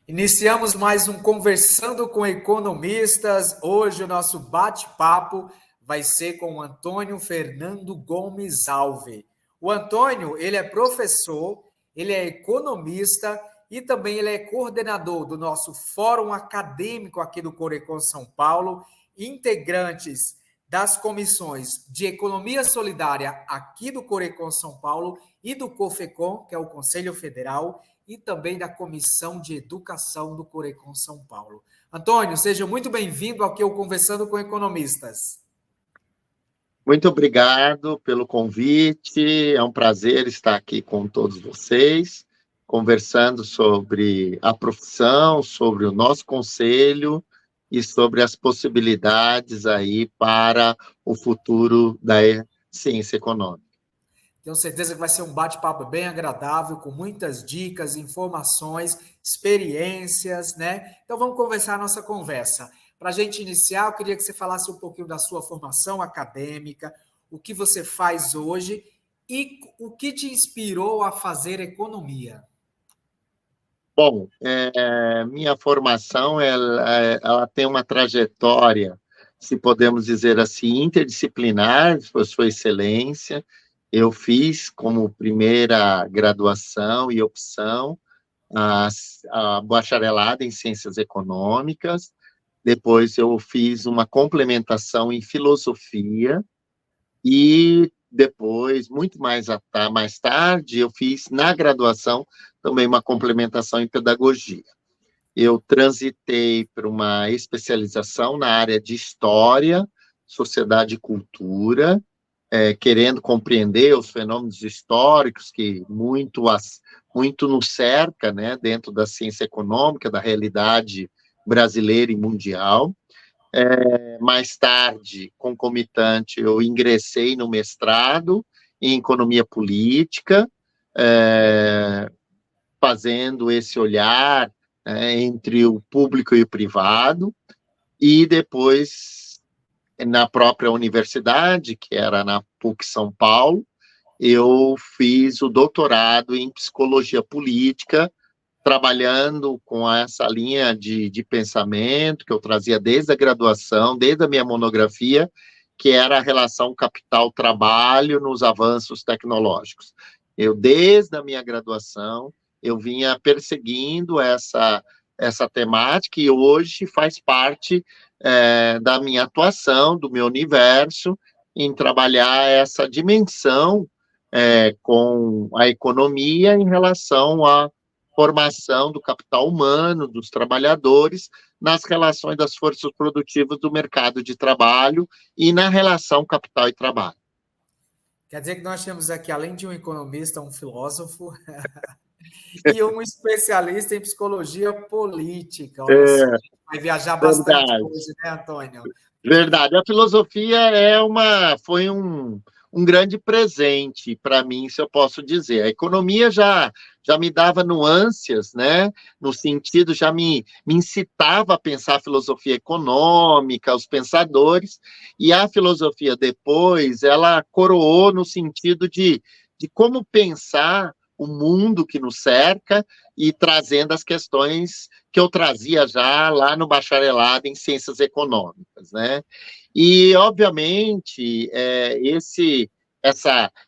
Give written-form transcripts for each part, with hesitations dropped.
Iniciamos mais um Conversando com Economistas. Hoje o nosso bate-papo vai ser com o Antônio Fernando Gomes Alves. O Antônio, ele é professor, ele é economista e também ele é coordenador do nosso Fórum Acadêmico aqui do Corecon São Paulo, integrantes das comissões de Economia Solidária aqui do Corecon São Paulo e do COFECON, que é o Conselho Federal, e também da Comissão de Educação do Corecon São Paulo. Antônio, seja muito bem-vindo aqui ao Conversando com Economistas. Muito obrigado pelo convite, é um prazer estar aqui com todos vocês, conversando sobre a profissão, sobre o nosso conselho e sobre as possibilidades aí para o futuro da ciência econômica. Tenho certeza que vai ser um bate-papo bem agradável, com muitas dicas, informações, experiências, né? Então vamos conversar a nossa conversa. Para a gente iniciar, eu queria que você falasse um pouquinho da sua formação acadêmica, o que você faz hoje e o que te inspirou a fazer economia. Bom, minha formação ela tem uma trajetória, se podemos dizer assim, interdisciplinar, por sua excelência. Eu fiz como primeira graduação e opção a bacharelado em Ciências Econômicas, depois eu fiz uma complementação em Filosofia, e depois, muito mais tarde, eu fiz na graduação também uma complementação em Pedagogia. Eu transitei para uma especialização na área de História, Sociedade e Cultura, querendo compreender os fenômenos históricos que muito nos cerca, né, dentro da ciência econômica, da realidade brasileira e mundial. Mais tarde, concomitante, eu ingressei no mestrado em Economia Política, fazendo esse olhar entre o público e o privado, e depois, na própria universidade, que era na PUC São Paulo, eu fiz o doutorado em Psicologia Política, trabalhando com essa linha de pensamento que eu trazia desde a graduação, desde a minha monografia, que era a relação capital-trabalho nos avanços tecnológicos. Eu, desde a minha graduação, eu vinha perseguindo essa temática e hoje faz parte da minha atuação, do meu universo, em trabalhar essa dimensão com a economia em relação à formação do capital humano, dos trabalhadores, nas relações das forças produtivas do mercado de trabalho e na relação capital e trabalho. Quer dizer que nós temos aqui, além de um economista, um filósofo e um especialista em psicologia política. Olha só, a gente vai viajar bastante hoje, né, Antônio? Verdade. A filosofia foi um grande presente para mim, se eu posso dizer. A economia já me dava nuances, né? No sentido, já me incitava a pensar a filosofia econômica, os pensadores, e a filosofia depois, ela coroou no sentido de como pensar o mundo que nos cerca e trazendo as questões que eu trazia já lá no bacharelado em Ciências Econômicas, né? E, obviamente,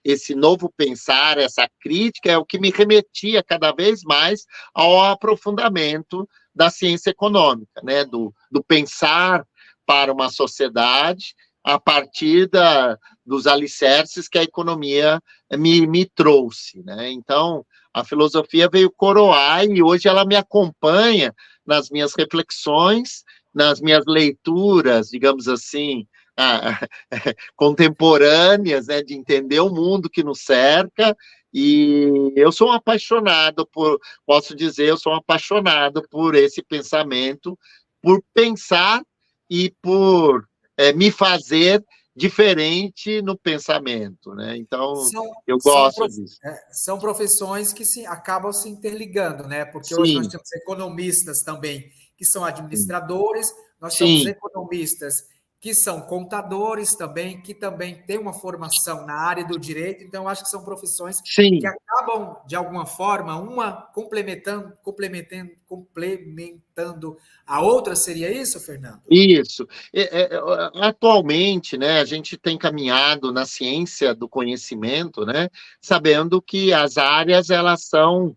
esse novo pensar, essa crítica é o que me remetia cada vez mais ao aprofundamento da ciência econômica, né? Do pensar para uma sociedade a partir dos alicerces que a economia me trouxe, né? Então, a filosofia veio coroar e hoje ela me acompanha nas minhas reflexões, nas minhas leituras, digamos assim, contemporâneas, né, de entender o mundo que nos cerca. E eu sou um apaixonado posso dizer, eu sou um apaixonado por esse pensamento, por pensar e por me fazer diferente no pensamento, né? Então, eu gosto disso. São profissões que acabam se interligando, né? Porque Sim. Hoje nós temos economistas também, que são administradores, nós Sim. temos economistas que são contadores também, que também têm uma formação na área do direito, então acho que são profissões que Sim. acabam, de alguma forma, uma complementando a outra, seria isso, Fernando? Isso. Atualmente, né, a gente tem caminhado na ciência do conhecimento, né, sabendo que as áreas elas são,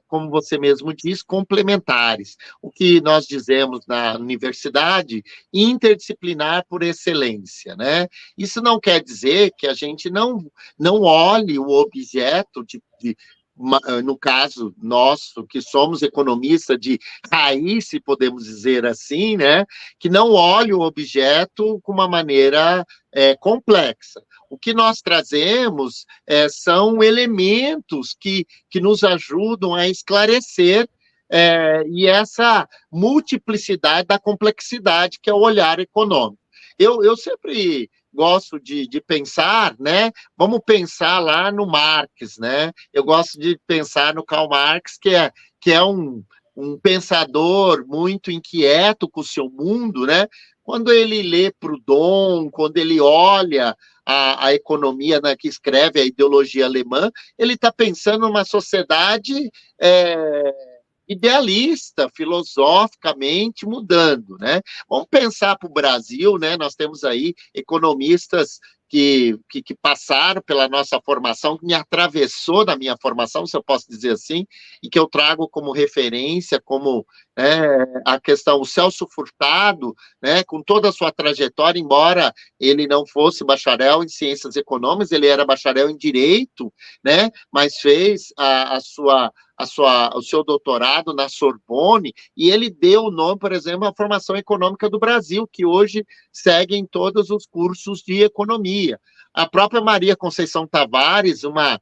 como você mesmo diz, complementares. O que nós dizemos na universidade, interdisciplinar por excelência, né? Isso não quer dizer que a gente não olhe o objeto no caso nosso, que somos economistas de raiz, se podemos dizer assim, né, que não olhe o objeto com uma maneira complexa. O que nós trazemos são elementos que nos ajudam a esclarecer e essa multiplicidade da complexidade que é o olhar econômico. Eu sempre gosto de pensar, né? Vamos pensar lá no Marx, né? Eu gosto de pensar no Karl Marx, que é um pensador muito inquieto com o seu mundo, né? Quando ele lê Proudhon, quando ele olha a economia, né, que escreve a ideologia alemã, ele está pensando numa sociedade idealista, filosoficamente mudando, né? Vamos pensar para o Brasil, né? Nós temos aí economistas que passaram pela nossa formação, que me atravessou na minha formação, se eu posso dizer assim, e que eu trago como referência, como a questão, o Celso Furtado, né, com toda a sua trajetória, embora ele não fosse bacharel em ciências econômicas, ele era bacharel em direito, né, mas fez o seu doutorado na Sorbonne, e ele deu o nome, por exemplo, à formação econômica do Brasil, que hoje segue em todos os cursos de economia. A própria Maria Conceição Tavares, uma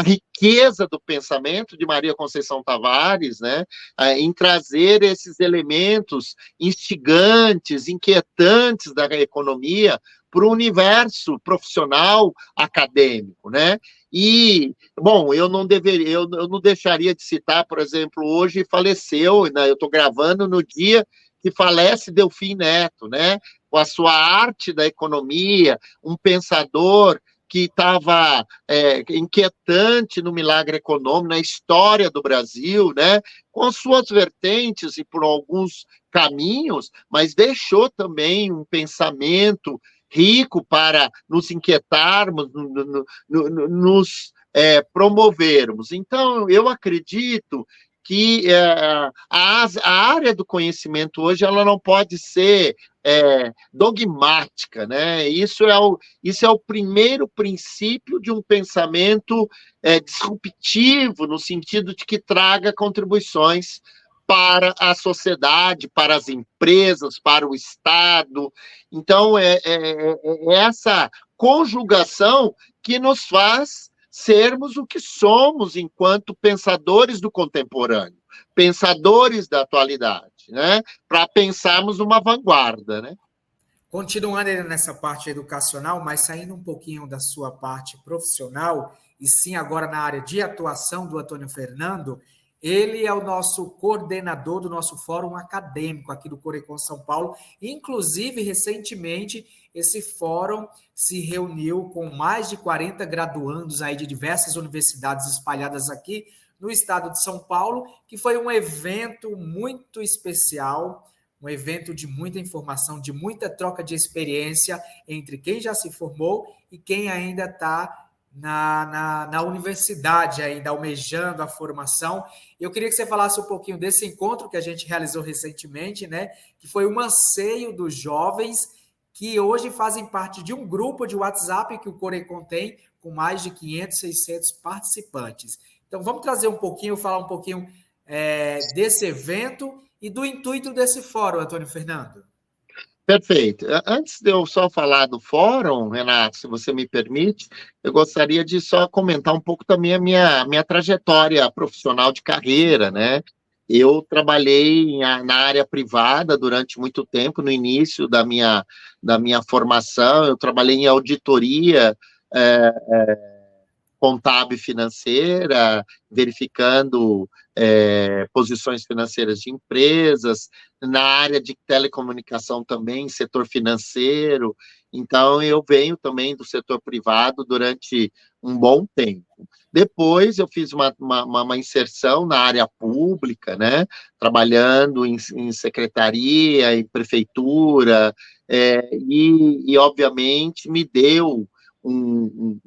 riqueza do pensamento de Maria Conceição Tavares, né, em trazer esses elementos instigantes, inquietantes da economia para o universo profissional acadêmico, né? E, bom, eu não deixaria de citar, por exemplo, hoje faleceu, né, eu estou gravando no dia que falece Delfim Neto, né? Com a sua arte da economia, um pensador que estava inquietante no milagre econômico, na história do Brasil, né? Com suas vertentes e por alguns caminhos, mas deixou também um pensamento rico para nos inquietarmos, nos promovermos. Então, eu acredito que a área do conhecimento hoje ela não pode ser dogmática, né? Isso é o primeiro princípio de um pensamento disruptivo, no sentido de que traga contribuições para a sociedade, para as empresas, para o Estado. Então, essa conjugação que nos faz sermos o que somos enquanto pensadores do contemporâneo, pensadores da atualidade, né? Para pensarmos uma vanguarda, né? Continuando nessa parte educacional, mas saindo um pouquinho da sua parte profissional, e sim agora na área de atuação do Antônio Fernando, ele é o nosso coordenador do nosso fórum acadêmico aqui do Corecon São Paulo. Inclusive, recentemente, esse fórum se reuniu com mais de 40 graduandos aí de diversas universidades espalhadas aqui no estado de São Paulo, que foi um evento muito especial, um evento de muita informação, de muita troca de experiência entre quem já se formou e quem ainda está na universidade, ainda almejando a formação. Eu queria que você falasse um pouquinho desse encontro que a gente realizou recentemente, né? Que foi um anseio dos jovens que hoje fazem parte de um grupo de WhatsApp que o Corecon tem, com mais de 500, 600 participantes. Então, vamos trazer um pouquinho, falar um pouquinho desse evento e do intuito desse fórum, Antônio Fernando. Perfeito. Antes de eu só falar do fórum, Renato, se você me permite, eu gostaria de só comentar um pouco também a minha trajetória profissional de carreira, né? Eu trabalhei na área privada durante muito tempo, no início da minha formação, eu trabalhei em auditoria contábil e financeira, verificando posições financeiras de empresas, na área de telecomunicação também, setor financeiro. Então, eu venho também do setor privado durante um bom tempo. Depois, eu fiz uma inserção na área pública, né? Trabalhando em secretaria, em prefeitura, obviamente, me deu um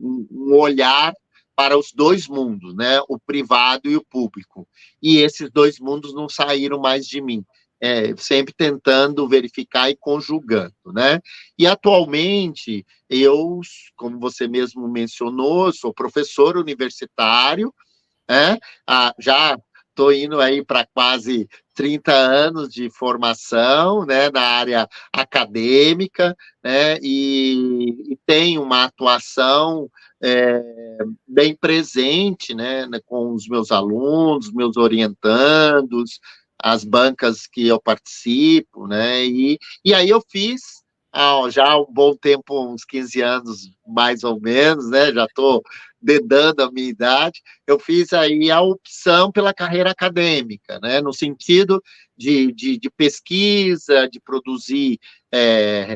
olhar para os dois mundos, né? O privado e o público. E esses dois mundos não saíram mais de mim. Sempre tentando verificar e conjugando, né? E atualmente, eu, como você mesmo mencionou, sou professor universitário, né? Já estou indo aí para quase 30 anos de formação, né, na área acadêmica, né, e tenho uma atuação bem presente, né, com os meus alunos, meus orientandos, as bancas que eu participo, né, e aí eu fiz já há um bom tempo, uns 15 anos mais ou menos, né, já estou dedando a minha idade, eu fiz aí a opção pela carreira acadêmica, né, no sentido de pesquisa, de produzir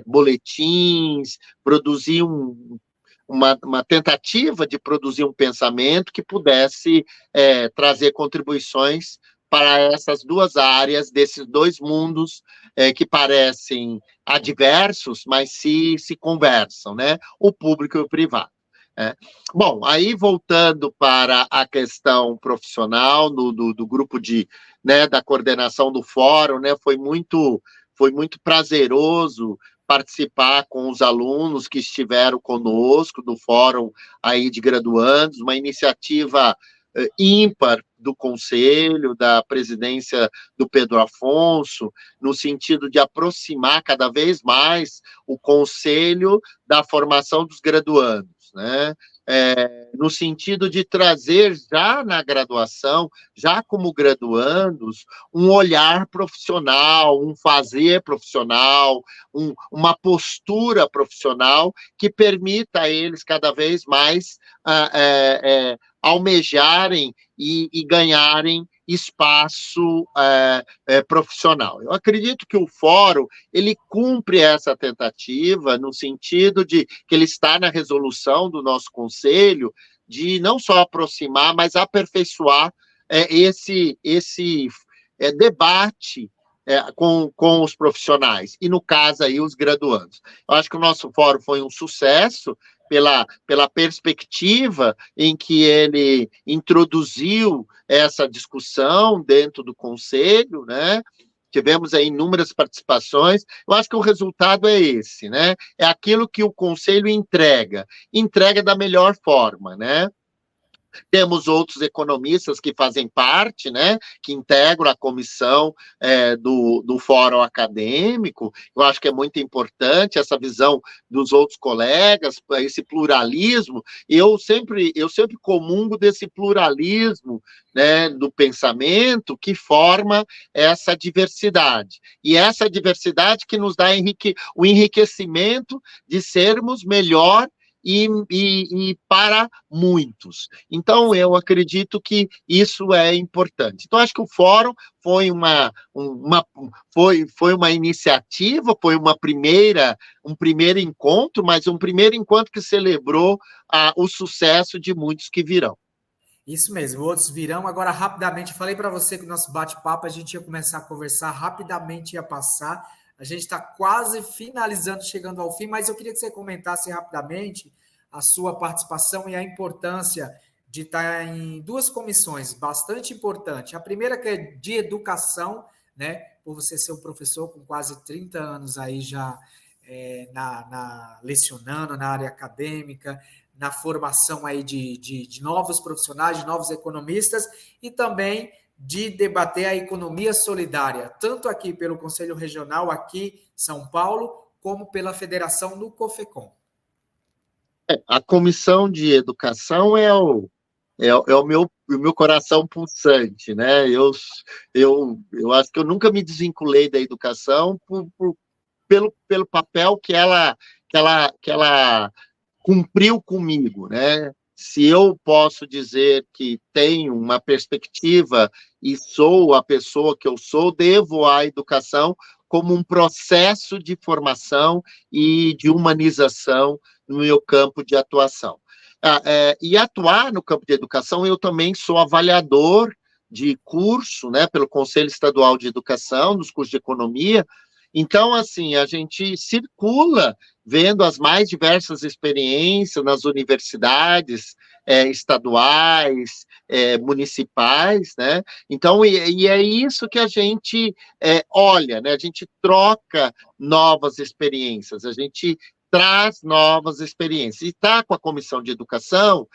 boletins, produzir uma tentativa de produzir um pensamento que pudesse trazer contribuições para essas duas áreas, desses dois mundos que parecem adversos, mas se conversam, né? O público e o privado. Bom, aí voltando para a questão profissional do grupo da coordenação do fórum, né? Foi muito prazeroso participar com os alunos que estiveram conosco do fórum aí de graduandos, uma iniciativa ímpar do Conselho, da presidência do Pedro Afonso, no sentido de aproximar cada vez mais o Conselho da formação dos graduandos, né? No sentido de trazer já na graduação, já como graduandos, um olhar profissional, um fazer profissional, uma postura profissional que permita a eles cada vez mais almejarem e ganharem espaço profissional. Eu acredito que o fórum ele cumpre essa tentativa no sentido de que ele está na resolução do nosso conselho de não só aproximar, mas aperfeiçoar esse debate com os profissionais, e no caso aí os graduandos. Eu acho que o nosso fórum foi um sucesso, pela perspectiva em que ele introduziu essa discussão dentro do Conselho, né? Tivemos aí inúmeras participações. Eu acho que o resultado é esse, né? É aquilo que o Conselho entrega da melhor forma, né? Temos outros economistas que fazem parte, né, que integram a comissão do Fórum Acadêmico. Eu acho que é muito importante essa visão dos outros colegas, esse pluralismo. Eu sempre comungo desse pluralismo, né, do pensamento que forma essa diversidade. E essa diversidade que nos dá o enriquecimento de sermos melhor e para muitos. Então, eu acredito que isso é importante. Então, acho que o fórum foi uma iniciativa, foi um primeiro encontro, mas um primeiro encontro que celebrou o sucesso de muitos que virão. Isso mesmo, outros virão. Agora, rapidamente, falei para você que o nosso bate-papo a gente ia começar a conversar, rapidamente ia passar. A gente está quase finalizando, chegando ao fim, mas eu queria que você comentasse rapidamente a sua participação e a importância de estar em duas comissões bastante importantes. A primeira que é de educação, né? Por você ser um professor com quase 30 anos aí já lecionando na área acadêmica, na formação aí de novos profissionais, de novos economistas, e também de debater a economia solidária, tanto aqui pelo Conselho Regional, aqui em São Paulo, como pela Federação no COFECOM. A comissão de educação é o meu coração pulsante, né? Eu acho que eu nunca me desvinculei da educação pelo papel que ela cumpriu comigo, né? se eu posso dizer que tenho uma perspectiva e sou a pessoa que eu sou, devo à educação como um processo de formação e de humanização no meu campo de atuação. E atuar no campo de educação, eu também sou avaliador de curso, né, pelo Conselho Estadual de Educação, dos cursos de economia. Então, assim, a gente circula vendo as mais diversas experiências nas universidades estaduais, municipais, né? Então, e é isso que a gente olha, né? A gente troca novas experiências, a gente traz novas experiências. E está com a Comissão de Educação,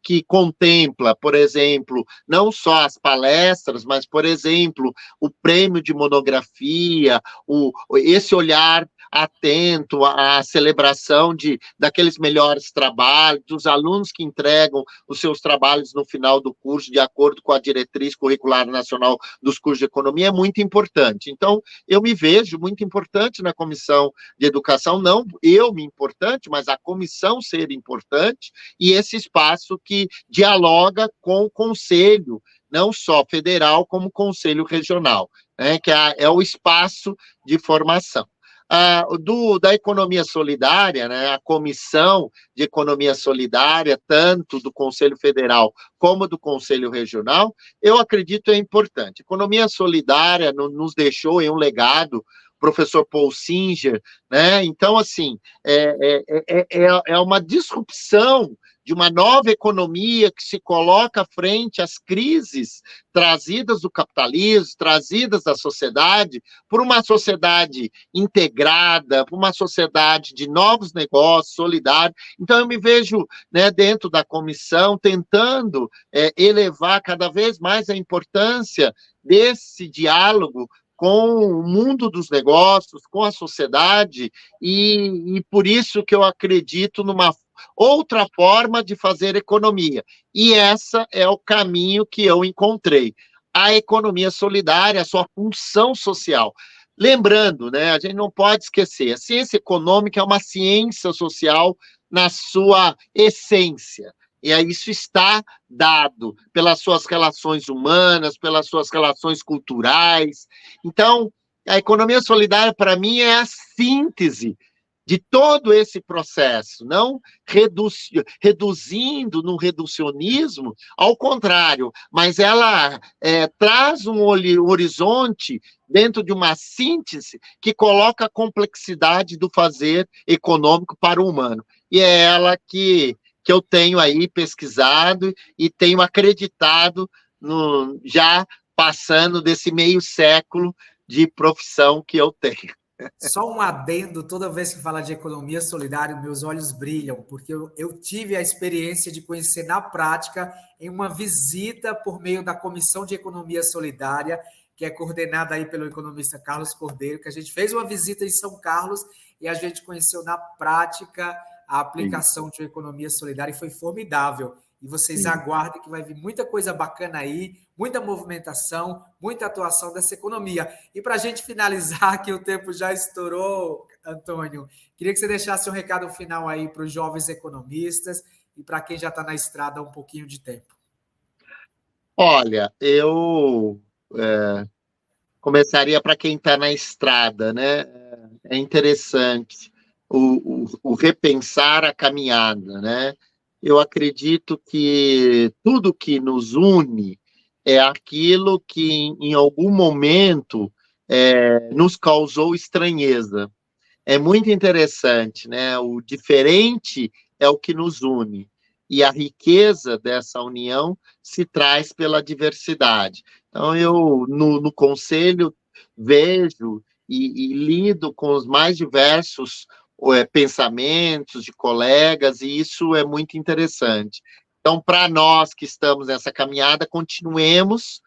que contempla, por exemplo, não só as palestras, mas, por exemplo, o prêmio de monografia, esse olhar atento à celebração daqueles melhores trabalhos, dos alunos que entregam os seus trabalhos no final do curso, de acordo com a diretriz curricular nacional dos cursos de economia, é muito importante. Então, eu me vejo muito importante na Comissão de Educação, não eu me importante, mas a comissão ser importante, e esse espaço que dialoga com o Conselho, não só federal, como Conselho Regional, né, que é o espaço de formação. Da economia solidária, né, a Comissão de Economia Solidária, tanto do Conselho Federal como do Conselho Regional, eu acredito é importante. Economia solidária nos deixou em um legado professor Paul Singer, né? Então, assim, é uma disrupção de uma nova economia que se coloca à frente às crises trazidas do capitalismo, trazidas da sociedade, por uma sociedade integrada, por uma sociedade de novos negócios, solidária. Então, eu me vejo, né, dentro da comissão tentando elevar cada vez mais a importância desse diálogo com o mundo dos negócios, com a sociedade, e por isso que eu acredito numa outra forma de fazer economia. E essa é o caminho que eu encontrei. A economia solidária, a sua função social. Lembrando, né, a gente não pode esquecer, a ciência econômica é uma ciência social na sua essência. E aí isso está dado pelas suas relações humanas, pelas suas relações culturais. Então, a economia solidária, para mim, é a síntese de todo esse processo, não reduzindo no reducionismo, ao contrário, mas ela traz um horizonte dentro de uma síntese que coloca a complexidade do fazer econômico para o humano. E é ela que eu tenho aí pesquisado e tenho acreditado já passando desse meio século de profissão que eu tenho. Só um adendo, toda vez que fala de economia solidária, meus olhos brilham, porque eu tive a experiência de conhecer na prática em uma visita por meio da Comissão de Economia Solidária, que é coordenada aí pelo economista Carlos Cordeiro, que a gente fez uma visita em São Carlos e a gente conheceu na prática a aplicação de uma economia solidária e foi formidável. E vocês aguardem que vai vir muita coisa bacana aí, muita movimentação, muita atuação dessa economia. E para a gente finalizar, que o tempo já estourou, Antônio, queria que você deixasse um recado final aí para os jovens economistas e para quem já está na estrada há um pouquinho de tempo. Olha, eu começaria para quem está na estrada, né? É interessante o repensar a caminhada, né? Eu acredito que tudo que nos une é aquilo que, em algum momento, nos causou estranheza. É muito interessante, né? O diferente é o que nos une. E a riqueza dessa união se traz pela diversidade. Então, eu, no conselho, vejo e lido com os mais diversos pensamentos de colegas, e isso é muito interessante. Então, para nós que estamos nessa caminhada, continuemos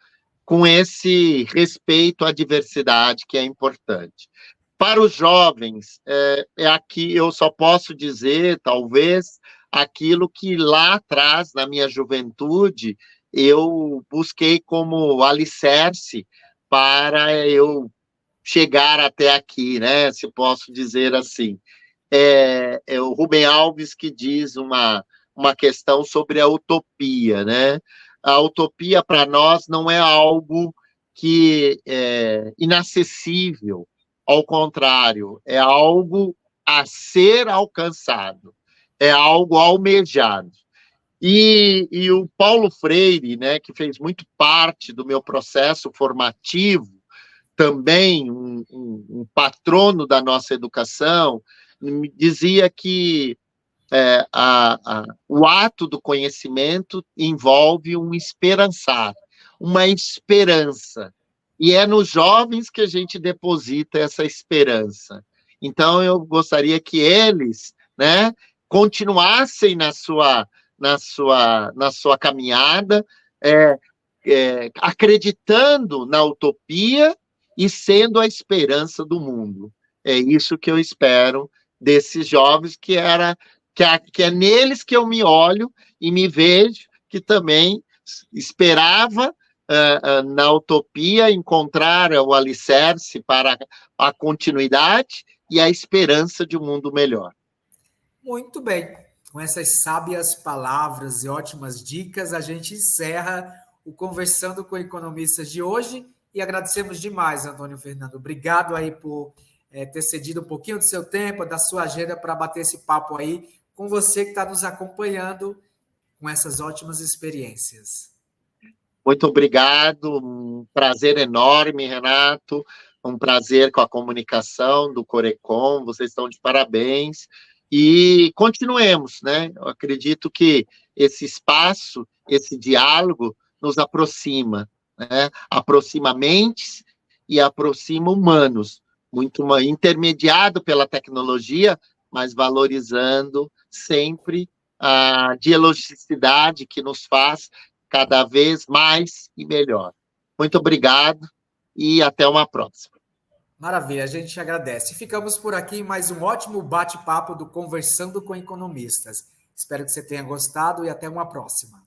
com esse respeito à diversidade, que é importante. Para os jovens, aqui eu só posso dizer, talvez, aquilo que lá atrás, na minha juventude, eu busquei como alicerce para eu chegar até aqui, né? Se posso dizer assim. É o Rubem Alves que diz uma uma questão sobre a utopia, né? A utopia para nós não é algo que é inacessível, ao contrário, é algo a ser alcançado, é algo almejado. E o Paulo Freire, né, que fez muito parte do meu processo formativo, também um patrono da nossa educação, me dizia que o ato do conhecimento envolve um esperançar, uma esperança. E é nos jovens que a gente deposita essa esperança. Então, eu gostaria que eles, né, continuassem na sua caminhada, acreditando na utopia e sendo a esperança do mundo. É isso que eu espero desses jovens, que é neles que eu me olho e me vejo, que também esperava na utopia encontrar o alicerce para a continuidade e a esperança de um mundo melhor. Muito bem. Com essas sábias palavras e ótimas dicas, a gente encerra o Conversando com Economistas de hoje e agradecemos demais, Antônio Fernando. Obrigado aí por ter cedido um pouquinho do seu tempo, da sua agenda para bater esse papo aí com você que está nos acompanhando com essas ótimas experiências. Muito obrigado, um prazer enorme, Renato, um prazer com a comunicação do Corecon, vocês estão de parabéns, e continuemos, né? Eu acredito que esse espaço, esse diálogo nos aproxima, né? Aproxima mentes e aproxima humanos, muito intermediado pela tecnologia, mas valorizando sempre a dialogicidade que nos faz cada vez mais e melhor. Muito obrigado e até uma próxima. Maravilha, a gente agradece. Ficamos por aqui em mais um ótimo bate-papo do Conversando com Economistas. Espero que você tenha gostado e até uma próxima.